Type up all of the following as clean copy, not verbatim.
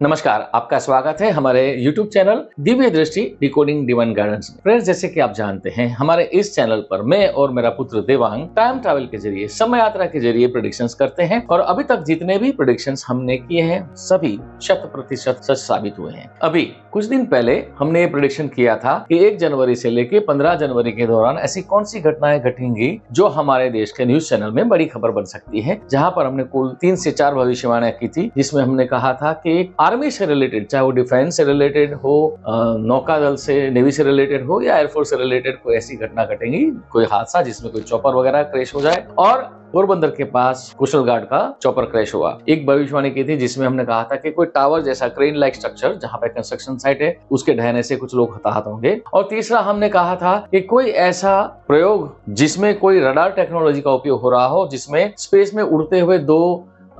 नमस्कार, आपका स्वागत है हमारे YouTube चैनल दिव्य दृष्टि डिकोडिंग डिवाइन गाइडेंस में। फ्रेंड्स, जैसे कि आप जानते हैं, हमारे इस चैनल पर मैं और मेरा पुत्र देवांग टाइम ट्रैवल के जरिए, समय यात्रा के जरिए प्रेडिक्शंस करते हैं और अभी तक जितने भी प्रेडिक्शंस हमने किए हैं सभी 100% सच साबित हुए हैं। अभी कुछ दिन पहले हमने ये प्रेडिक्शन किया था कि 1 जनवरी से लेकर 15 जनवरी के दौरान ऐसी कौन सी घटनाएं घटेंगी जो हमारे देश के न्यूज चैनल में बड़ी खबर बन सकती है, जहां पर हमने कुल 3 से 4 भविष्यवाणियां की थी, जिसमें हमने कहा था कि आर्मी से रिलेटेड, चाहे वो डिफेंस से रिलेटेड हो, नौकादल से, नेवी से रिलेटेड हो या एयरफोर्स से रिलेटेड कोई ऐसी घटना घटेगी, कोई हादसा जिसमें कोई चॉपर वगैरह क्रैश हो जाए और पोरबंदर के पास कुशलगाड़ का चॉपर क्रैश हुआ। एक भविष्यवाणी की थी जिसमें हमने कहा था कि कोई टावर जैसा क्रेन लाइक स्ट्रक्चर जहां पे कंस्ट्रक्शन साइट है उसके ढहने से कुछ लोग हताहत होंगे। और तीसरा हमने कहा था कि कोई ऐसा प्रयोग जिसमें कोई रडार टेक्नोलॉजी का उपयोग हो रहा हो, जिसमें स्पेस में उड़ते हुए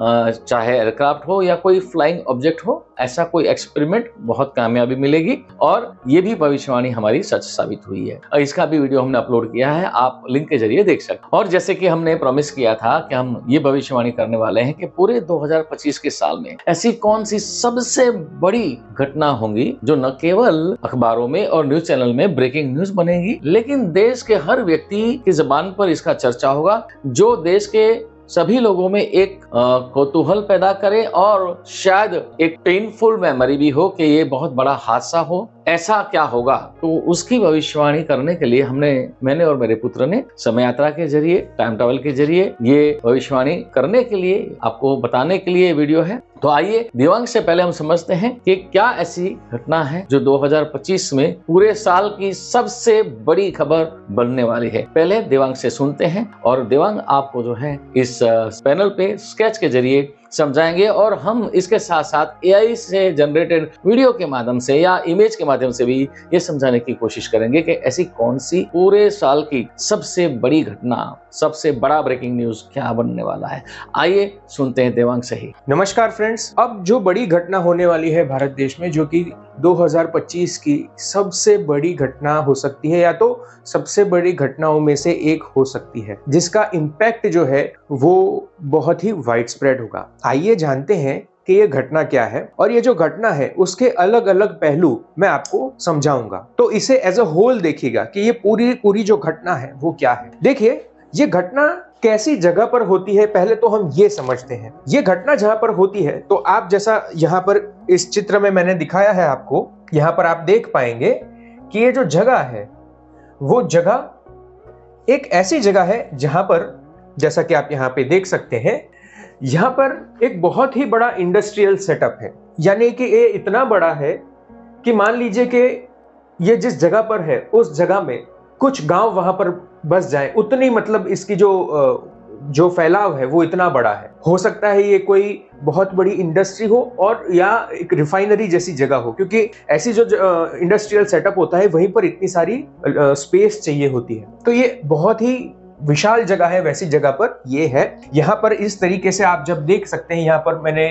चाहे एयरक्राफ्ट हो या कोई फ्लाइंग ऑब्जेक्ट हो, ऐसा कोई एक्सपेरिमेंट बहुत कामयाबी मिलेगी और ये भी भविष्यवाणी हमारी सच साबित हुई है। और इसका भी वीडियो हमने अपलोड किया है, आप लिंक के जरिए देख सकते हैं। और जैसे कि हमने प्रॉमिस किया था कि हम ये भविष्यवाणी करने वाले हैं कि पूरे 2025 के साल में ऐसी कौन सी सबसे बड़ी घटना होंगी जो न केवल अखबारों में और न्यूज चैनल में ब्रेकिंग न्यूज बनेगी, लेकिन देश के हर व्यक्ति की जुबान पर इसका चर्चा होगा, जो देश के सभी लोगों में एक कौतूहल पैदा करे और शायद एक पेनफुल मेमोरी भी हो कि ये बहुत बड़ा हादसा हो, ऐसा क्या होगा। तो उसकी भविष्यवाणी करने के लिए मैंने और मेरे पुत्र ने समय यात्रा के जरिए, टाइम ट्रैवल के जरिए ये भविष्यवाणी करने के लिए, आपको बताने के लिए वीडियो है। तो आइए देवांग से पहले हम समझते हैं कि क्या ऐसी घटना है जो 2025 में पूरे साल की सबसे बड़ी खबर बनने वाली है। पहले देवांग से सुनते हैं और देवांग आपको जो है इस पैनल पे स्केच के जरिए समझाएंगे और हम इसके साथ साथ एआई से जनरेटेड वीडियो के माध्यम से या इमेज के माध्यम से भी ये समझाने की कोशिश करेंगे कि ऐसी कौन सी पूरे साल की सबसे बड़ी घटना, सबसे बड़ा ब्रेकिंग न्यूज क्या बनने वाला है। आइए सुनते हैं देवांग से ही। नमस्कार फ्रेंड्स, अब जो बड़ी घटना होने वाली है भारत देश में, जो कि 2025 की सबसे बड़ी घटना हो सकती है या तो सबसे बड़ी घटनाओं में से एक हो सकती है, जिसका इम्पैक्ट जो है वो बहुत ही वाइड स्प्रेड होगा। आइए जानते हैं कि ये घटना क्या है और ये जो घटना है उसके अलग अलग पहलू मैं आपको समझाऊंगा। तो इसे एज अ होल देखिएगा कि ये पूरी जो घटना है वो क्या है। देखिए, ये घटना कैसी जगह पर होती है, पहले तो हम ये समझते हैं। ये घटना जहां पर होती है, तो आप जैसा यहाँ पर इस चित्र में मैंने दिखाया है आपको, यहाँ पर आप देख पाएंगे कि ये जो जगह है वो जगह एक ऐसी जगह है जहां पर, जैसा कि आप यहाँ पे देख सकते हैं, यहाँ पर एक बहुत ही बड़ा इंडस्ट्रियल सेटअप है। यानी कि ये इतना बड़ा है कि मान लीजिए कि ये जिस जगह पर है उस जगह में कुछ गांव वहां पर बस जाए, उतनी मतलब इसकी जो फैलाव है वो इतना बड़ा है। हो सकता है ये कोई बहुत बड़ी इंडस्ट्री हो और या एक रिफाइनरी जैसी जगह हो, क्योंकि ऐसी जो इंडस्ट्रियल सेटअप होता है वहीं पर इतनी सारी स्पेस चाहिए होती है। तो ये बहुत ही विशाल जगह है, वैसी जगह पर ये है। यहाँ पर इस तरीके से आप जब देख सकते हैं, यहाँ पर मैंने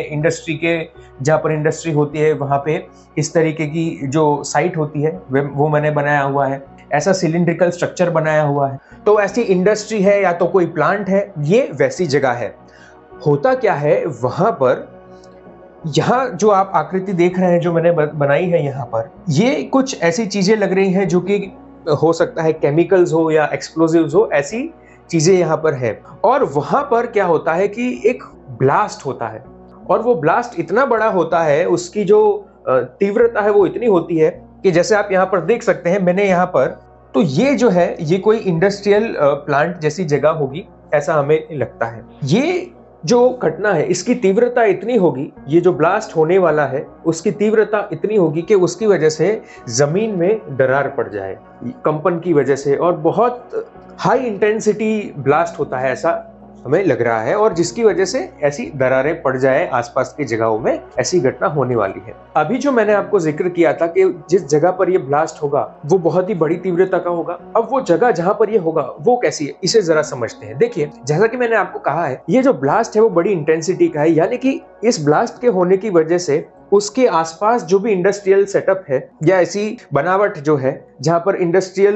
जहाँ पर इंडस्ट्री होती है वहां पे इस तरीके की जो साइट होती है वो मैंने बनाया हुआ है। ऐसा सिलिंड्रिकल स्ट्रक्चर बनाया हुआ है। तो ऐसी इंडस्ट्री है या तो कोई प्लांट है, ये वैसी जगह है। होता क्या है वहां पर, यहाँ जो आप आकृति देख रहे हैं जो मैंने बनाई है, यहाँ पर ये कुछ ऐसी चीजें लग रही हैं जो कि हो सकता है केमिकल्स हो या एक्सप्लोजिव्स हो, ऐसी चीजें यहाँ पर है। और वहां पर क्या होता है कि एक ब्लास्ट होता है और वो ब्लास्ट इतना बड़ा होता है, उसकी जो तीव्रता है वो इतनी होती है कि जैसे आप यहाँ पर देख सकते हैं, मैंने यहाँ पर, तो ये जो है ये कोई इंडस्ट्रियल प्लांट जैसी जगह होगी, ऐसा हमें लगता है। ये जो घटना है इसकी तीव्रता इतनी होगी, ये जो ब्लास्ट होने वाला है उसकी तीव्रता इतनी होगी कि उसकी वजह से जमीन में दरार पड़ जाए कंपन की वजह से, और बहुत हाई इंटेंसिटी ब्लास्ट होता है ऐसा हमें लग रहा है, और जिसकी वजह से ऐसी दरारें पड़ जाए आसपास की जगहों में, ऐसी घटना होने वाली है। अभी जो मैंने आपको जिक्र किया था कि जिस जगह पर ये ब्लास्ट होगा वो बहुत ही बड़ी तीव्रता का होगा, अब वो जगह जहां पर ये होगा वो कैसी है, इसे जरा समझते हैं। देखिए, जैसा कि मैंने आपको कहा है, ये जो ब्लास्ट है वो बड़ी इंटेंसिटी का है, यानी कि इस ब्लास्ट के होने की वजह से उसके आसपास जो भी इंडस्ट्रियल सेटअप है या ऐसी बनावट जो है जहां पर इंडस्ट्रियल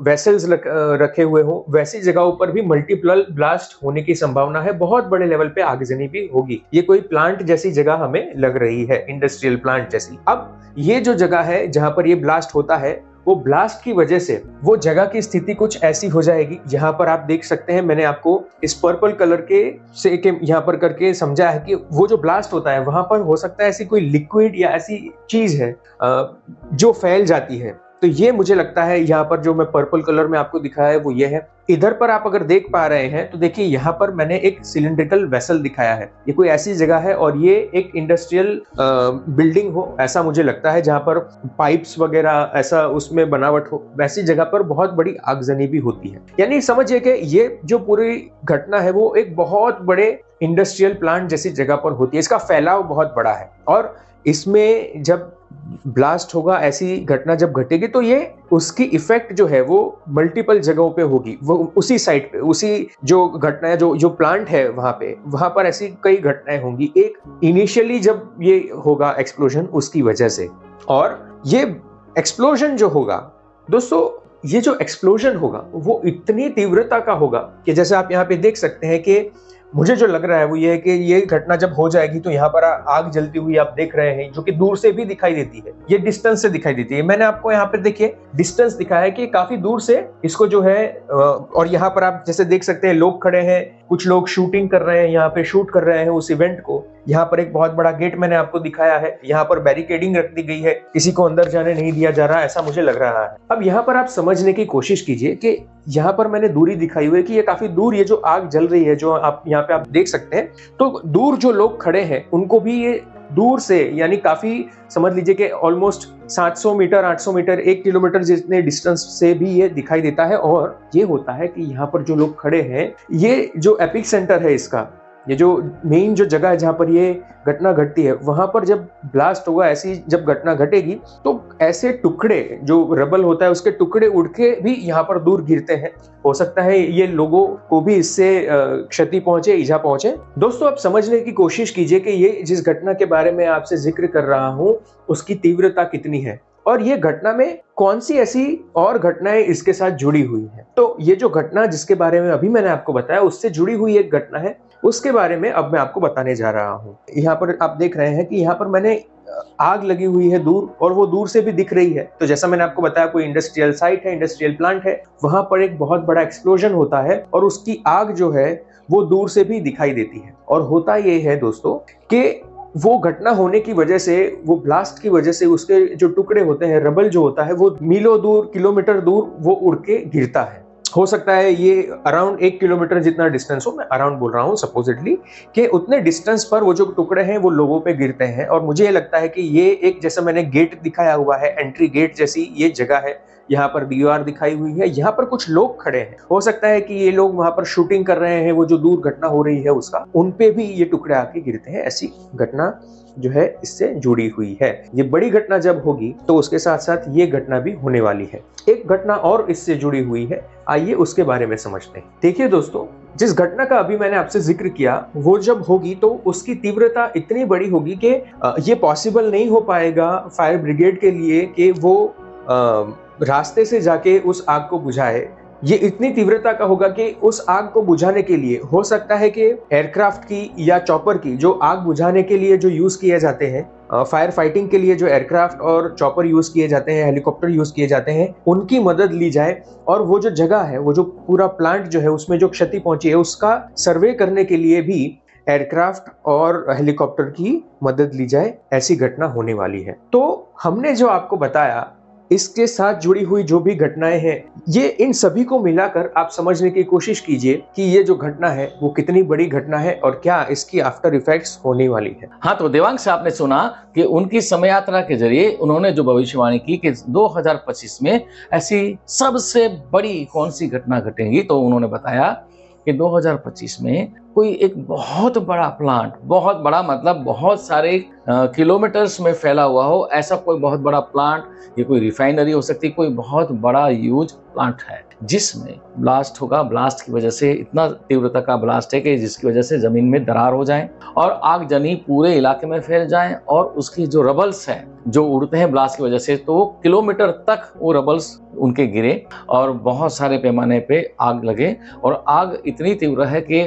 वेसल्स रखे हुए हो, वैसी जगहों पर भी मल्टीपल ब्लास्ट होने की संभावना है। बहुत बड़े लेवल पे आगजनी भी होगी। ये कोई प्लांट जैसी जगह हमें लग रही है, इंडस्ट्रियल प्लांट जैसी। अब ये जो जगह है जहां पर ये ब्लास्ट होता है, वो ब्लास्ट की वजह से वो जगह की स्थिति कुछ ऐसी हो जाएगी। यहाँ पर आप देख सकते हैं, मैंने आपको इस पर्पल कलर के से यहाँ पर करके समझा है कि वो जो ब्लास्ट होता है वहां पर हो सकता है ऐसी कोई लिक्विड या ऐसी चीज है जो फैल जाती है। तो ये मुझे लगता है यहाँ पर जो मैं पर्पल कलर में आपको दिखाया है वो ये है। इधर पर आप अगर देख पा रहे हैं तो देखिए यहाँ पर मैंने एक सिलिंड्रिकल वेसल दिखाया है। ये कोई ऐसी जगह है और ये एक इंडस्ट्रियल बिल्डिंग हो ऐसा मुझे लगता है, जहाँ पर पाइप्स वगैरह ऐसा उसमें बनावट हो, वैसी जगह पर बहुत बड़ी आगजनी भी होती है। यानी समझिए कि ये जो पूरी घटना है वो एक बहुत बड़े इंडस्ट्रियल प्लांट जैसी जगह पर होती है। इसका फैलाव बहुत बड़ा है और इसमें जब ब्लास्ट होगा, ऐसी घटना जब घटेगी तो ये उसकी इफेक्ट जो है वो मल्टीपल जगहों पे होगी। वो उसी साइट पे, उसी जो घटना है, जो प्लांट है वहां पर ऐसी कई घटनाएं होंगी। एक इनिशियली जब ये होगा एक्सप्लोजन, उसकी वजह से, और ये एक्सप्लोजन जो होगा दोस्तों, ये जो एक्सप्लोजन होगा वो इतनी तीव्रता का होगा कि जैसे आप यहाँ पे देख सकते हैं कि मुझे जो लग रहा है वो ये है कि ये घटना जब हो जाएगी तो यहाँ पर आग जलती हुई आप देख रहे हैं, जो कि दूर से भी दिखाई देती है, ये डिस्टेंस से दिखाई देती है। मैंने आपको यहाँ पे देखिए डिस्टेंस दिखाया है कि काफी दूर से इसको जो है, और यहाँ पर आप जैसे देख सकते हैं लोग खड़े हैं, कुछ लोग शूटिंग कर रहे हैं, यहाँ पे शूट कर रहे हैं उस इवेंट को। यहाँ पर एक बहुत बड़ा गेट मैंने आपको दिखाया है, यहाँ पर बैरिकेडिंग रख दी गई है, किसी को अंदर जाने नहीं दिया जा रहा, ऐसा मुझे लग रहा है। अब यहाँ पर आप समझने की कोशिश कीजिए कि यहाँ पर मैंने दूरी दिखाई हुई है कि ये काफी दूर, ये जो आग जल रही है जो आप यहाँ पे आप देख सकते हैं, तो दूर जो लोग खड़े हैं उनको भी ये दूर से, यानी काफी समझ लीजिए कि ऑलमोस्ट 700 मीटर, 800 मीटर, 1 किलोमीटर जितने डिस्टेंस से भी ये दिखाई देता है। और ये होता है कि यहाँ पर जो लोग खड़े हैं, ये जो एपिक सेंटर है इसका, ये जो मेन जो जगह है जहां पर ये घटना घटती है, वहां पर जब ब्लास्ट होगा, ऐसी जब घटना घटेगी तो ऐसे टुकड़े, जो रबल होता है उसके टुकड़े उड़ के भी यहाँ पर दूर गिरते हैं। हो सकता है ये लोगों को भी इससे क्षति पहुंचे, ईजा पहुंचे। दोस्तों आप समझने की कोशिश कीजिए कि ये जिस घटना के बारे में आपसे जिक्र कर रहा हूं उसकी तीव्रता कितनी है और ये घटना में कौन सी ऐसी और घटनाएं इसके साथ जुड़ी हुई है। तो ये जो घटना जिसके बारे में अभी मैंने आपको बताया, उससे जुड़ी हुई एक घटना है, उसके बारे में अब मैं आपको बताने जा रहा हूँ। यहाँ पर आप देख रहे हैं कि यहाँ पर मैंने आग लगी हुई है दूर, और वो दूर से भी दिख रही है। तो जैसा मैंने आपको बताया, कोई इंडस्ट्रियल साइट है, इंडस्ट्रियल प्लांट है, वहां पर एक बहुत बड़ा एक्सप्लोजन होता है और उसकी आग जो है वो दूर से भी दिखाई देती है। और होता ये है दोस्तों कि वो घटना होने की वजह से, वो ब्लास्ट की वजह से उसके जो टुकड़े होते हैं, रबल जो होता है, वो मीलों दूर, किलोमीटर दूर वो उड़ के गिरता है। हो सकता है ये अराउंड 1 किलोमीटर जितना डिस्टेंस हो, मैं अराउंड बोल रहा हूँ सपोजिटली, कि उतने डिस्टेंस पर वो जो टुकड़े हैं वो लोगों पे गिरते हैं। और मुझे ये लगता है कि ये एक, जैसा मैंने गेट दिखाया हुआ है, एंट्री गेट जैसी ये जगह है, यहाँ पर दीवार दिखाई हुई है, यहाँ पर कुछ लोग खड़े हैं। हो सकता है कि ये लोग वहां पर शूटिंग कर रहे हैं, वो जो दूर घटना हो रही है उसका, उन पे भी ये टुकड़े आके गिरते हैं। ऐसी घटना जो है इससे जुड़ी हुई है। ये बड़ी घटना जब होगी तो उसके साथ साथ ये घटना भी होने वाली है। एक घटना और इससे जुड़ी हुई है, आइए उसके बारे में समझते हैं। देखिए दोस्तों, जिस घटना का अभी मैंने आपसे जिक्र किया, वो जब होगी तो उसकी तीव्रता इतनी बड़ी होगी कि ये पॉसिबल नहीं हो पाएगा फायर ब्रिगेड के लिए कि वो रास्ते से जाके उस आग को बुझाए। ये इतनी तीव्रता का होगा कि उस आग को बुझाने के लिए हो सकता है कि एयरक्राफ्ट की या चॉपर की, जो आग बुझाने के लिए जो यूज किए जाते हैं, फायर फाइटिंग के लिए जो एयरक्राफ्ट और चॉपर यूज किए जाते हैं, हेलीकॉप्टर यूज किए जाते हैं, उनकी मदद ली जाए। और वो जो जगह है, वो जो पूरा प्लांट जो है उसमें जो क्षति पहुंची है, उसका सर्वे करने के लिए भी एयरक्राफ्ट और हेलीकॉप्टर की मदद ली जाए। ऐसी घटना होने वाली है। तो हमने जो आपको बताया, इसके साथ जुड़ी हुई जो भी घटनाएं हैं, ये इन सभी को मिलाकर आप समझने की कोशिश कीजिए कि ये जो घटना है वो कितनी बड़ी घटना है और क्या इसकी आफ्टर इफेक्ट्स होने वाली है। हाँ, तो देवांग से आपने सुना कि उनकी समय यात्रा के जरिए उन्होंने जो भविष्यवाणी की कि 2025 में ऐसी सबसे बड़ी कौन सी घटना घटेगी, तो उन्होंने बताया कि 2025 में कोई एक बहुत बड़ा प्लांट, बहुत बड़ा मतलब बहुत सारे किलोमीटर्स में फैला हुआ हो, ऐसा कोई बहुत बड़ा प्लांट, ये कोई रिफाइनरी हो सकती है, कोई बहुत बड़ा ह्यूज प्लांट है जिसमें ब्लास्ट होगा। ब्लास्ट की वजह से इतना तीव्रता का ब्लास्ट है कि जिसकी वजह से जमीन में दरार हो जाए और आगजनी पूरे इलाके में फैल जाए, और उसकी जो रबल्स है जो उड़ते हैं ब्लास्ट की वजह से, तो किलोमीटर तक वो रबल्स उनके गिरे और बहुत सारे पैमाने पे आग लगे। और आग इतनी तीव्र है कि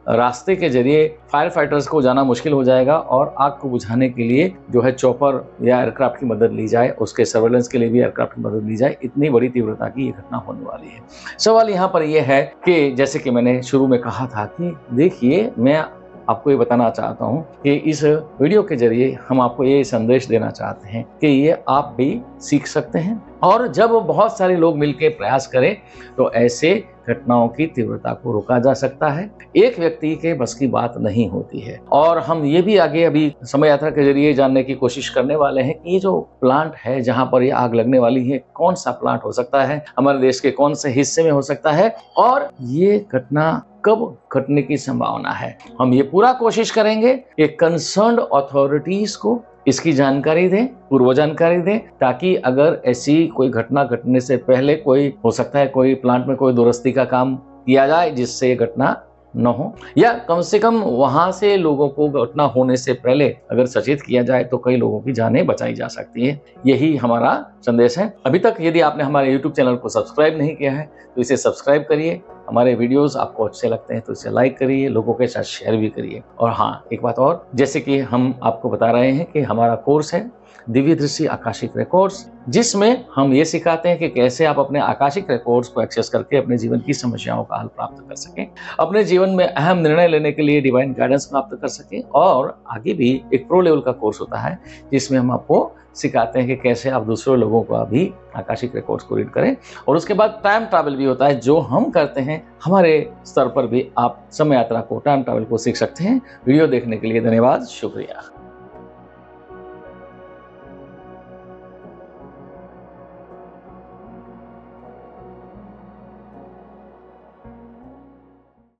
रास्ते के जरिए फायर फाइटर्स को जाना मुश्किल हो जाएगा, और आग को बुझाने के लिए जो है चॉपर या एयरक्राफ्ट की मदद ली जाए, उसके सर्वेलेंस के लिए भी एयरक्राफ्ट की मदद ली जाए। इतनी बड़ी तीव्रता की ये घटना होने वाली है। सवाल यहाँ पर यह है कि जैसे कि मैंने शुरू में कहा था कि देखिए, मैं आपको ये बताना चाहता हूँ कि इस वीडियो के जरिए हम आपको ये संदेश देना चाहते हैं कि ये आप भी सीख सकते हैं, और जब बहुत सारे लोग मिलकर प्रयास करें तो ऐसे घटनाओं की तीव्रता को रोका जा सकता है। एक व्यक्ति के बस की बात नहीं होती है। और हम ये भी आगे अभी समय यात्रा के जरिए जानने की कोशिश करने वाले हैं कि ये जो प्लांट है जहां पर ये आग लगने वाली है, कौन सा प्लांट हो सकता है, हमारे देश के कौन से हिस्से में हो सकता है, और ये घटना कब घटने की संभावना है। हम ये पूरा कोशिश करेंगे कि कंसर्न्ड अथॉरिटीज को इसकी जानकारी दें, पूर्व जानकारी दें, ताकि अगर ऐसी कोई घटना घटने से पहले कोई हो सकता है कोई प्लांट में कोई दुरुस्ती का काम किया जाए जिससे ये घटना न हो, या कम से कम वहां से लोगों को घटना होने से पहले अगर सचेत किया जाए तो कई लोगों की जानें बचाई जा सकती है। यही हमारा संदेश है। अभी तक यदि आपने हमारे YouTube चैनल को सब्सक्राइब नहीं किया है तो इसे सब्सक्राइब करिए। हमारे वीडियोस आपको अच्छे लगते हैं तो इसे लाइक करिए, लोगों के साथ शेयर भी करिए। और हाँ, एक बात और, जैसे कि हम आपको बता रहे हैं कि हमारा कोर्स है दिव्य दृष्टि आकाशिक रिकॉर्ड्स, जिसमें हम ये सिखाते हैं कि कैसे आप अपने आकाशिक रिकॉर्ड्स को एक्सेस करके अपने जीवन की समस्याओं का हल प्राप्त कर सकें, अपने जीवन में अहम निर्णय लेने के लिए डिवाइन गाइडेंस प्राप्त कर सकें। और आगे भी एक प्रो लेवल का कोर्स होता है जिसमें हम आपको सिखाते हैं कि कैसे आप दूसरे लोगों का भी आकाशिक रिकॉर्ड्स को रीड करें। और उसके बाद टाइम ट्रैवल भी होता है जो हम करते हैं। हमारे स्तर पर भी आप समय यात्रा को, टाइम ट्रैवल को सीख सकते हैं। वीडियो देखने के लिए धन्यवाद, शुक्रिया।